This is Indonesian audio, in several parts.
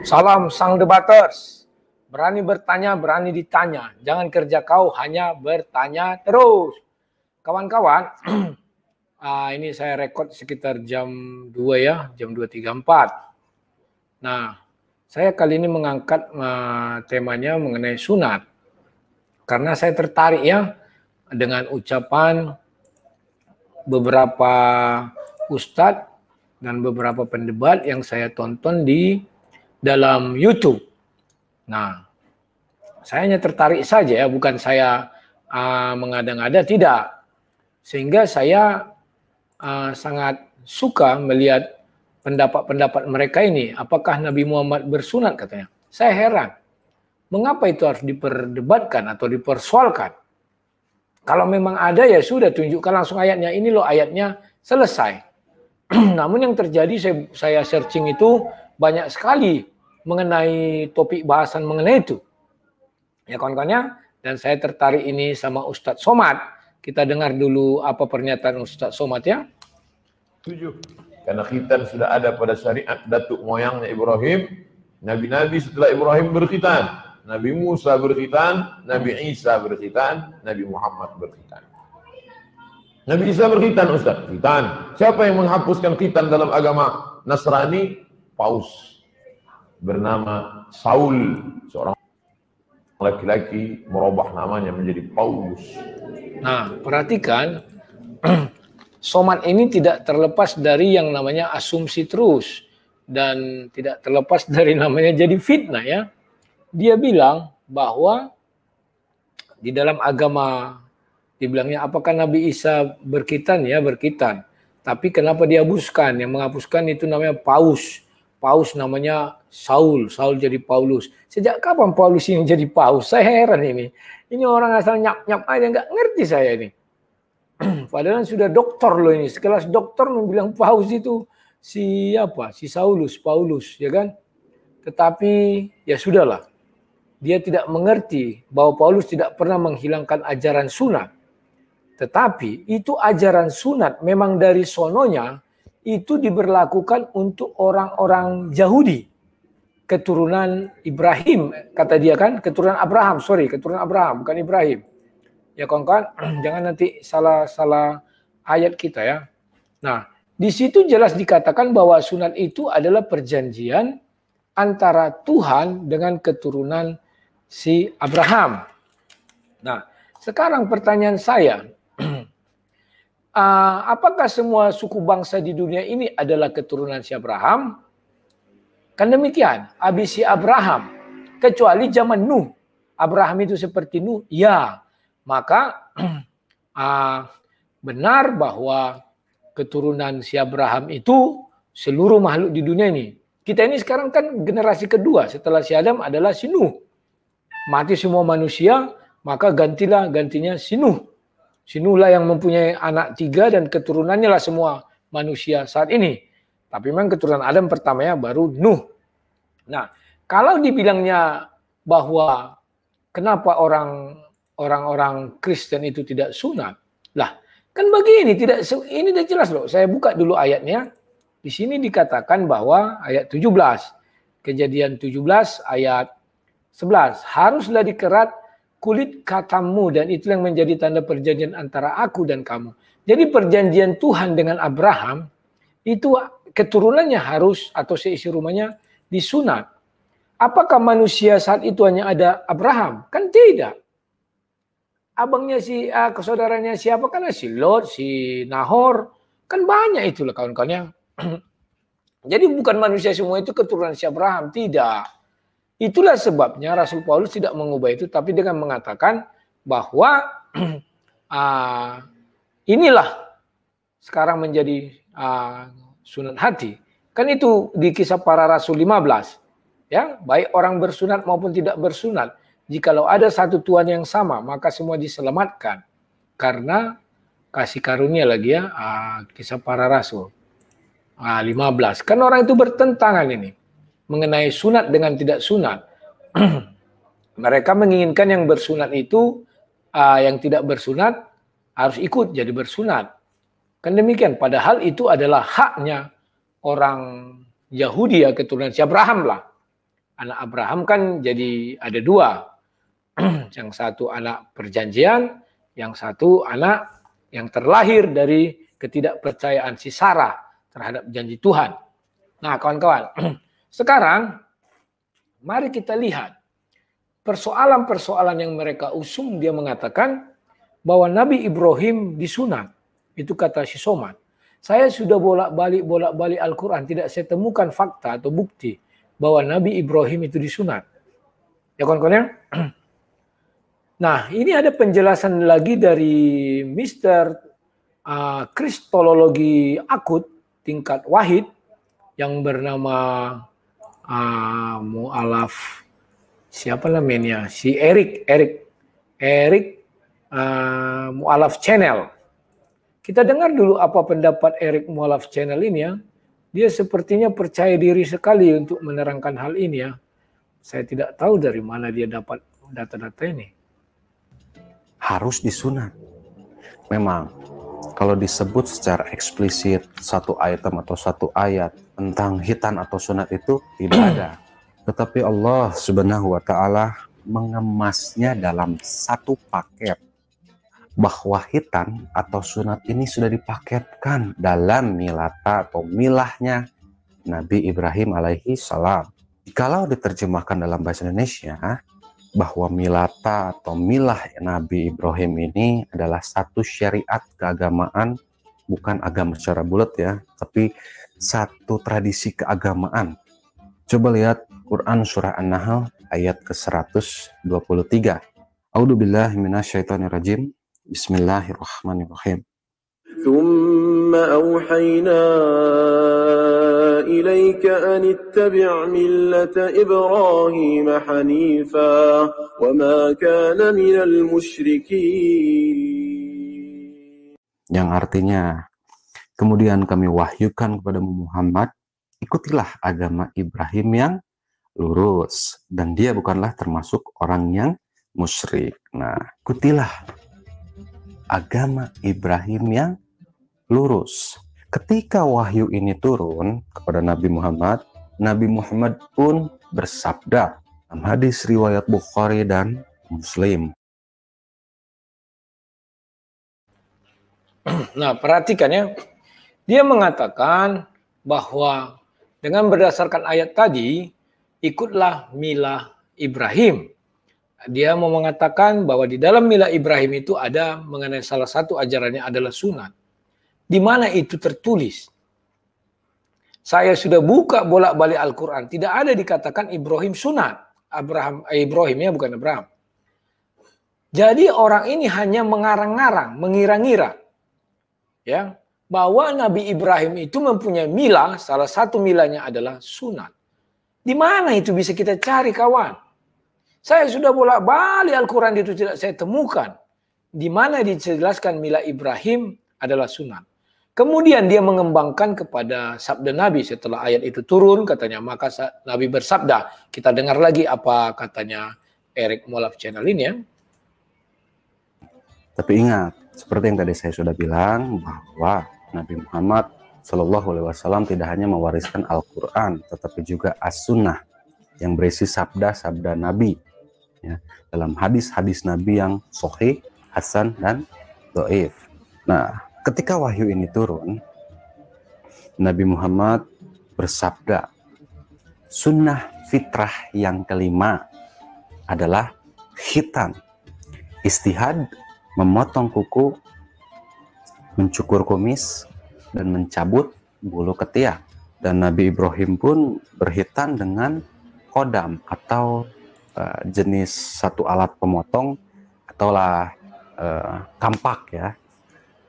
Salam sang debaters. Berani bertanya, berani ditanya. Jangan kerja kau hanya bertanya terus. Kawan-kawan, ini saya rekod sekitar jam 2 ya, jam 2.34. Nah, saya kali ini mengangkat temanya mengenai sunat. Karena saya tertarik ya dengan ucapan beberapa ustadz dan beberapa pendebat yang saya tonton di dalam YouTube. Nah, saya hanya tertarik saja ya, bukan saya mengada-ngada, tidak. Sehingga saya sangat suka melihat pendapat-pendapat mereka ini. Apakah Nabi Muhammad bersunat katanya? Saya heran. Mengapa itu harus diperdebatkan atau dipersoalkan? Kalau memang ada ya sudah, tunjukkan langsung ayatnya. Ini loh ayatnya, selesai. Namun yang terjadi saya searching itu banyak sekali mengenai topik bahasan mengenai itu. Ya kawan-kawannya, dan saya tertarik ini sama Ustadz Somad. Kita dengar dulu apa pernyataan Ustadz Somad ya. 7. Karena khitan sudah ada pada syariat datuk moyangnya Ibrahim. Nabi-nabi setelah Ibrahim berkhitan. Nabi Musa berkhitan, Nabi Isa berkhitan, Nabi Muhammad berkhitan. Nabi Isa berkhitan, Ustaz. Khitan. Siapa yang menghapuskan khitan dalam agama Nasrani? Paus. Bernama Saul. Seorang laki-laki merubah namanya menjadi Paulus. Nah, perhatikan. Somad ini tidak terlepas dari yang namanya asumsi terus. Dan tidak terlepas dari namanya jadi fitnah ya. Dia bilang bahwa di dalam agama dibilangnya apakah Nabi Isa berkhitan? Ya berkhitan. Tapi kenapa dihapuskan? Yang menghapuskan itu namanya Paus. Paus namanya Saul. Saul jadi Paulus. Sejak kapan Paulus ini jadi Paus? Saya heran ini. Ini orang asal nyap-nyap aja, nggak ngerti saya ini. Padahal sudah doktor loh ini. Sekelas doktor membilang Paus itu siapa? Si Saulus, Paulus, ya kan? Tetapi ya sudahlah. Dia tidak mengerti bahwa Paulus tidak pernah menghilangkan ajaran sunat. Tetapi itu ajaran sunat memang dari sononya itu diberlakukan untuk orang-orang Yahudi. Keturunan Ibrahim, kata dia kan, keturunan Abraham, keturunan Abraham, bukan Ibrahim. Ya kawan-kawan, jangan nanti salah ayat kita ya. Nah, di situ jelas dikatakan bahwa sunat itu adalah perjanjian antara Tuhan dengan keturunan si Abraham. Nah, sekarang pertanyaan saya, apakah semua suku bangsa di dunia ini adalah keturunan si Abraham? Kan demikian, habis si Abraham, kecuali zaman Nuh. Abraham itu seperti Nuh, ya. Maka benar bahwa keturunan si Abraham itu seluruh makhluk di dunia ini. Kita ini sekarang kan generasi kedua setelah si Adam adalah si Nuh. Mati semua manusia, maka gantinya si Nuh. Si Nuh lah yang mempunyai anak 3 dan keturunannya lah semua manusia saat ini. Tapi memang keturunan Adam pertamanya baru Nuh. Nah, kalau dibilangnya bahwa kenapa orang-orang Kristen itu tidak sunat, lah kan begini, ini udah jelas loh. Saya buka dulu ayatnya. Di sini dikatakan bahwa ayat 17, Kejadian 17 ayat 11, haruslah dikerat kulit katamu dan itu yang menjadi tanda perjanjian antara aku dan kamu. Jadi perjanjian Tuhan dengan Abraham itu keturunannya harus atau seisi rumahnya disunat. Apakah manusia saat itu hanya ada Abraham? Kan tidak. Abangnya saudaranya siapa? Kan si Lot, si Nahor, kan banyak itulah kawan-kawannya. Jadi bukan manusia semua itu keturunan si Abraham, tidak. Itulah sebabnya Rasul Paulus tidak mengubah itu, tapi dengan mengatakan bahwa inilah sekarang menjadi sunat hati. Kan itu di Kisah Para Rasul 15. Ya, baik orang bersunat maupun tidak bersunat. Jikalau ada satu Tuhan yang sama, maka semua diselamatkan. Karena kasih karunia lagi ya, Kisah Para Rasul 15. Kan orang itu bertentangan ini. Mengenai sunat dengan tidak sunat. Mereka menginginkan yang bersunat itu, yang tidak bersunat harus ikut jadi bersunat. Kan demikian, padahal itu adalah haknya orang Yahudi ya, keturunan si Abraham lah. Anak Abraham kan jadi ada dua. Yang satu anak perjanjian, yang satu anak yang terlahir dari ketidakpercayaan si Sarah terhadap janji Tuhan. Nah, kawan-kawan, sekarang mari kita lihat persoalan-persoalan yang mereka usung. Dia mengatakan bahwa Nabi Ibrahim disunat. Itu kata si Somad. Saya sudah bolak-balik Al-Quran, tidak saya temukan fakta atau bukti bahwa Nabi Ibrahim itu disunat. Ya kawan-kawan ya? Nah, ini ada penjelasan lagi dari Mr. Kristologi akut tingkat wahid yang bernama mu'alaf, siapa namanya? Si Erik mu'alaf channel. Kita dengar dulu apa pendapat Erik mu'alaf channel ini ya. Dia sepertinya percaya diri sekali untuk menerangkan hal ini ya. Saya tidak tahu dari mana dia dapat data-data ini. Harus disunat. Memang kalau disebut secara eksplisit satu item atau satu ayat tentang hitan atau sunat itu tidak ada. Tetapi Allah Subhanahu wa taala mengemasnya dalam satu paket, bahwa hitan atau sunat ini sudah dipaketkan dalam milata atau milahnya Nabi Ibrahim alaihi salam. Kalau diterjemahkan dalam bahasa Indonesia, bahwa milata atau milah Nabi Ibrahim ini adalah satu syariat keagamaan, bukan agama secara bulat ya, tapi satu tradisi keagamaan. Coba lihat Quran surah An-Nahl ayat ke-123. A'udzubillahi minasyaitonirrajim. Bismillahirrahmanirrahim. ثم أوحينا إليك أن اتبع ملة إبراهيم حنيفا وما كان من المشركين. Yang artinya, kemudian kami wahyukan kepada Muhammad, ikutilah agama Ibrahim yang lurus, dan dia bukanlah termasuk orang yang musyrik. Nah, ikutilah agama Ibrahim yang lurus. Ketika wahyu ini turun kepada Nabi Muhammad pun bersabda dalam hadis riwayat Bukhari dan Muslim. Nah, perhatikan ya. Dia mengatakan bahwa dengan berdasarkan ayat tadi, ikutlah milah Ibrahim. Dia mau mengatakan bahwa di dalam milah Ibrahim itu ada mengenai salah satu ajarannya adalah sunat. Di mana itu tertulis? Saya sudah buka bolak-balik Al-Quran. Tidak ada dikatakan Ibrahim sunat. Ibrahimnya bukan Abraham. Jadi orang ini hanya mengarang-ngarang, mengira-ngira. Ya, bahwa Nabi Ibrahim itu mempunyai milah, salah satu milahnya adalah sunat. Di mana itu bisa kita cari, kawan? Saya sudah bolak-balik Al-Quran itu tidak saya temukan. Di mana dijelaskan milah Ibrahim adalah sunat. Kemudian dia mengembangkan kepada sabda Nabi setelah ayat itu turun, katanya, maka Nabi bersabda. Kita dengar lagi apa katanya Erik Mu'alaf channel ini ya. Tapi ingat, seperti yang tadi saya sudah bilang, bahwa Nabi Muhammad SAW tidak hanya mewariskan Al-Quran, tetapi juga As-Sunnah yang berisi sabda-sabda Nabi. Ya, dalam hadis-hadis Nabi yang sahih, hasan, dan dhaif. Nah, ketika wahyu ini turun, Nabi Muhammad bersabda, sunnah fitrah yang kelima adalah khitan, istihad, memotong kuku, mencukur kumis, dan mencabut bulu ketiak. Dan Nabi Ibrahim pun berhitan dengan kodam atau jenis satu alat pemotong ataulah kampak ya.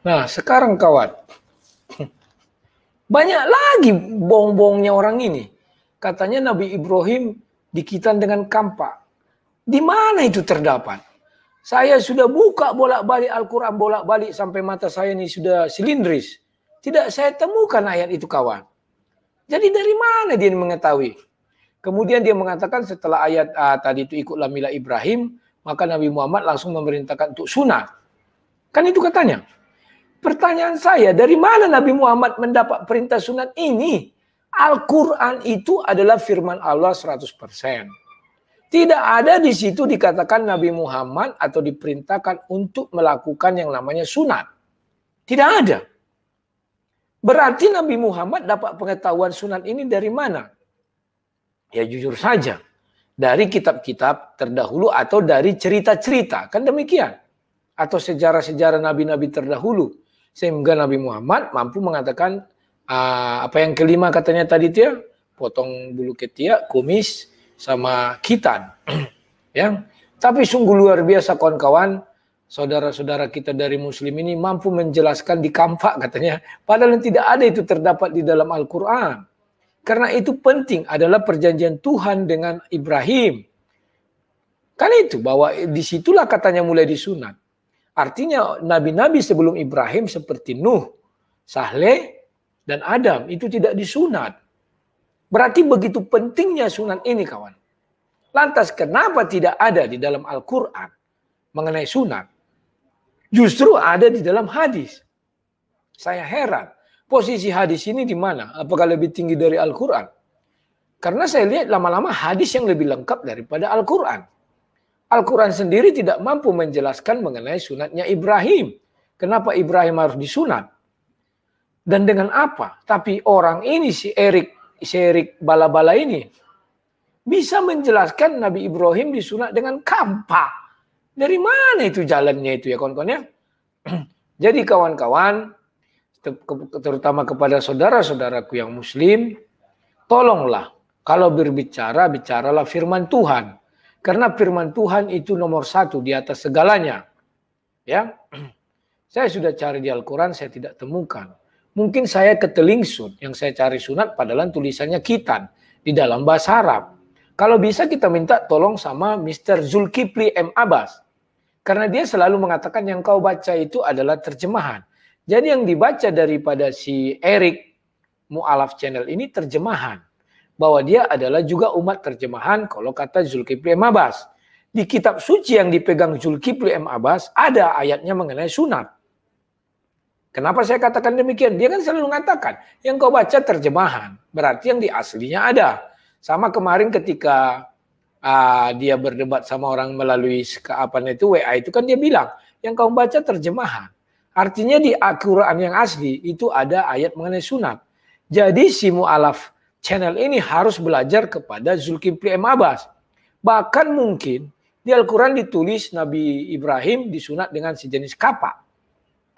Nah sekarang kawan, banyak lagi bohong-bohongnya orang ini. Katanya Nabi Ibrahim dikitan dengan kampak. Di mana itu terdapat? Saya sudah buka bolak-balik Al-Quran, bolak-balik sampai mata saya ini sudah silindris. Tidak saya temukan ayat itu, kawan. Jadi dari mana dia mengetahui? Kemudian dia mengatakan setelah ayat tadi itu ikutlah milah Ibrahim, maka Nabi Muhammad langsung memerintahkan untuk sunat. Kan itu katanya. Pertanyaan saya, dari mana Nabi Muhammad mendapat perintah sunat ini? Al-Quran itu adalah firman Allah 100%. Tidak ada di situ dikatakan Nabi Muhammad atau diperintahkan untuk melakukan yang namanya sunat. Tidak ada. Berarti Nabi Muhammad dapat pengetahuan sunat ini dari mana? Ya jujur saja. Dari kitab-kitab terdahulu atau dari cerita-cerita. Kan demikian. Atau sejarah-sejarah nabi-nabi terdahulu. Sehingga Nabi Muhammad mampu mengatakan apa yang kelima katanya tadi dia, potong bulu ketiak, kumis, sama khitan. Ya. Tapi sungguh luar biasa kawan-kawan, saudara-saudara kita dari Muslim ini mampu menjelaskan di kampak katanya. Padahal tidak ada itu terdapat di dalam Al-Quran. Karena itu penting adalah perjanjian Tuhan dengan Ibrahim. Kan itu bahwa disitulah katanya mulai disunat. Artinya nabi-nabi sebelum Ibrahim seperti Nuh, Saleh, dan Adam itu tidak disunat. Berarti begitu pentingnya sunat ini kawan. Lantas kenapa tidak ada di dalam Al-Quran mengenai sunat? Justru ada di dalam hadis. Saya heran. Posisi hadis ini di mana? Apakah lebih tinggi dari Al-Quran? Karena saya lihat lama-lama hadis yang lebih lengkap daripada Al-Quran. Al-Quran sendiri tidak mampu menjelaskan mengenai sunatnya Ibrahim. Kenapa Ibrahim harus disunat? Dan dengan apa? Tapi orang ini, si Erik Bala-Bala ini, bisa menjelaskan Nabi Ibrahim disunat dengan kampak. Dari mana itu jalannya itu ya kawan-kawan ya? Jadi kawan-kawan, terutama kepada saudara-saudaraku yang muslim, tolonglah kalau berbicara, bicaralah firman Tuhan. Karena firman Tuhan itu nomor satu di atas segalanya. Ya, saya sudah cari di Al-Quran, saya tidak temukan. Mungkin saya ketelingsut, yang saya cari sunat padahal tulisannya khitan di dalam bahasa Arab. Kalau bisa kita minta tolong sama Mr. Zulkifli M. Abbas. Karena dia selalu mengatakan yang kau baca itu adalah terjemahan. Jadi yang dibaca daripada si Erik Mu'alaf Channel ini terjemahan. Bahwa dia adalah juga umat terjemahan kalau kata Zulkifli M. Abbas. Di kitab suci yang dipegang Zulkifli M. Abbas ada ayatnya mengenai sunat. Kenapa saya katakan demikian? Dia kan selalu mengatakan yang kau baca terjemahan. Berarti yang di aslinya ada. Sama kemarin ketika dia berdebat sama orang melalui WA itu kan dia bilang yang kau baca terjemahan. Artinya di Al-Quran yang asli itu ada ayat mengenai sunat. Jadi si Mu'alaf Channel ini harus belajar kepada Zulkifli M. Abbas. Bahkan mungkin di Al-Quran ditulis Nabi Ibrahim disunat dengan sejenis kapak.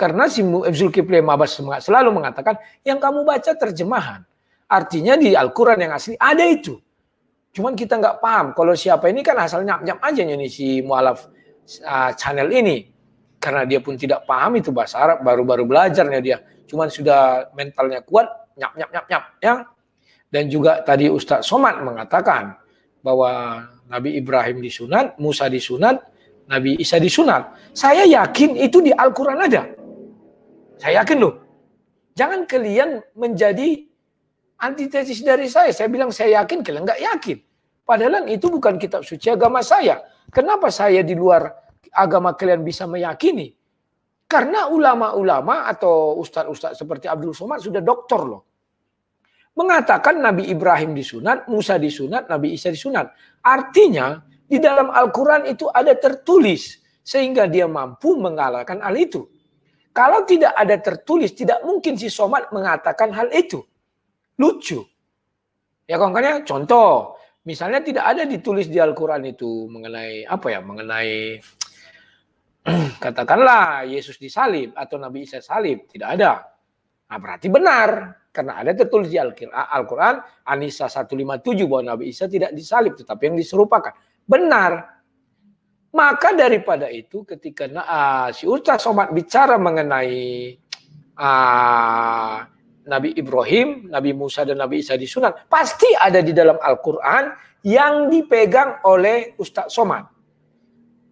Karena si Zulkifli M. Abbas selalu mengatakan yang kamu baca terjemahan. Artinya di Al-Quran yang asli ada itu. Cuman kita nggak paham. Kalau siapa ini kan asal nyap-nyap aja nih si Mu'alaf Channel ini. Karena dia pun tidak paham itu bahasa Arab. Baru-baru belajarnya dia. Cuman sudah mentalnya kuat. Nyap-nyap-nyap-nyap. Ya. Dan juga tadi Ustaz Somad mengatakan bahwa Nabi Ibrahim disunat, Musa disunat, Nabi Isa disunat. Saya yakin itu di Al-Quran ada. Saya yakin loh. Jangan kalian menjadi antitesis dari saya. Saya bilang saya yakin, kalian nggak yakin. Padahal itu bukan kitab suci agama saya. Kenapa saya di luar agama kalian bisa meyakini? Karena ulama-ulama atau ustadz-ustadz seperti Abdul Somad sudah doktor loh. Mengatakan Nabi Ibrahim disunat, Musa disunat, Nabi Isa disunat. Artinya di dalam Al-Quran itu ada tertulis. Sehingga dia mampu mengalahkan hal itu. Kalau tidak ada tertulis, tidak mungkin si Somad mengatakan hal itu. Lucu. Ya kawan-kawan, contoh. Misalnya tidak ada ditulis di Al-Quran itu mengenai apa ya? Mengenai katakanlah Yesus disalib atau Nabi Isa salib. Tidak ada. Nah berarti benar. Karena ada tertulis di Al-Quran, An-Nisa 157 bahwa Nabi Isa tidak disalib, tetapi yang diserupakan. Benar. Maka daripada itu ketika si Ustaz Somad bicara mengenai Nabi Ibrahim, Nabi Musa dan Nabi Isa disunat, pasti ada di dalam Al-Quran yang dipegang oleh Ustaz Somad.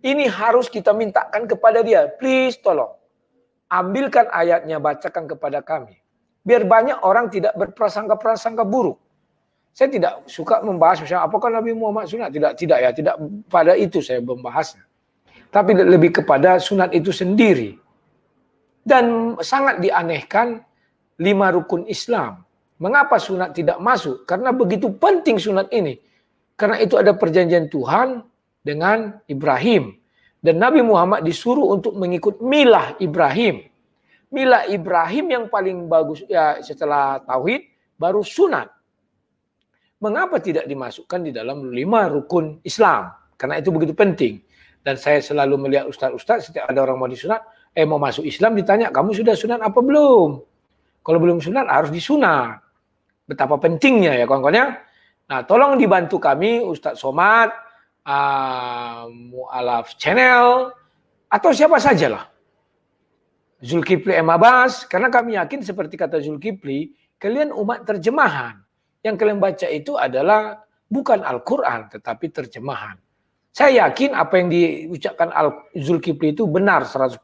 Ini harus kita mintakan kepada dia. Please tolong. Ambilkan ayatnya, bacakan kepada kami. Biar banyak orang tidak berprasangka-prasangka buruk. Saya tidak suka membahas misalnya apakah Nabi Muhammad sunat. Tidak ya, tidak pada itu saya membahasnya. Tapi lebih kepada sunat itu sendiri. Dan sangat dianehkan 5 rukun Islam. Mengapa sunat tidak masuk? Karena begitu penting sunat ini. Karena itu ada perjanjian Tuhan dengan Ibrahim. Dan Nabi Muhammad disuruh untuk mengikut milah Ibrahim. Milah Ibrahim yang paling bagus ya setelah tauhid baru sunat. Mengapa tidak dimasukkan di dalam 5 rukun Islam? Karena itu begitu penting. Dan saya selalu melihat ustaz-ustaz setiap ada orang mau disunat, mau masuk Islam ditanya, kamu sudah sunat apa belum? Kalau belum sunat harus disunat. Betapa pentingnya ya kawan-kawan ya. Nah, tolong dibantu kami Ustadz Somad, Mu'alaf Channel, atau siapa sajalah. Zulkifli M. Abbas, karena kami yakin seperti kata Zulkifli, kalian umat terjemahan. Yang kalian baca itu adalah bukan Al-Quran, tetapi terjemahan. Saya yakin apa yang diucapkan Zulkifli itu benar 100%.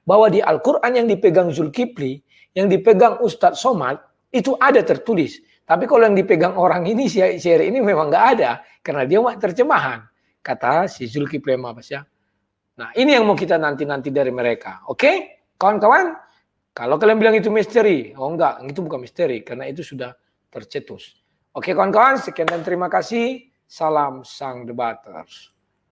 Bahwa di Al-Quran yang dipegang Zulkifli, yang dipegang Ustadz Somad, itu ada tertulis. Tapi kalau yang dipegang orang ini, syair ini memang nggak ada. Karena dia umat terjemahan. Kata si Zulkifli M. Abbas ya. Nah ini yang mau kita nanti-nanti dari mereka. Oke? Kawan-kawan? Kalau kalian bilang itu misteri. Oh enggak, itu bukan misteri. Karena itu sudah tercetus. Oke kawan-kawan, sekian dan terima kasih. Salam sang debaters.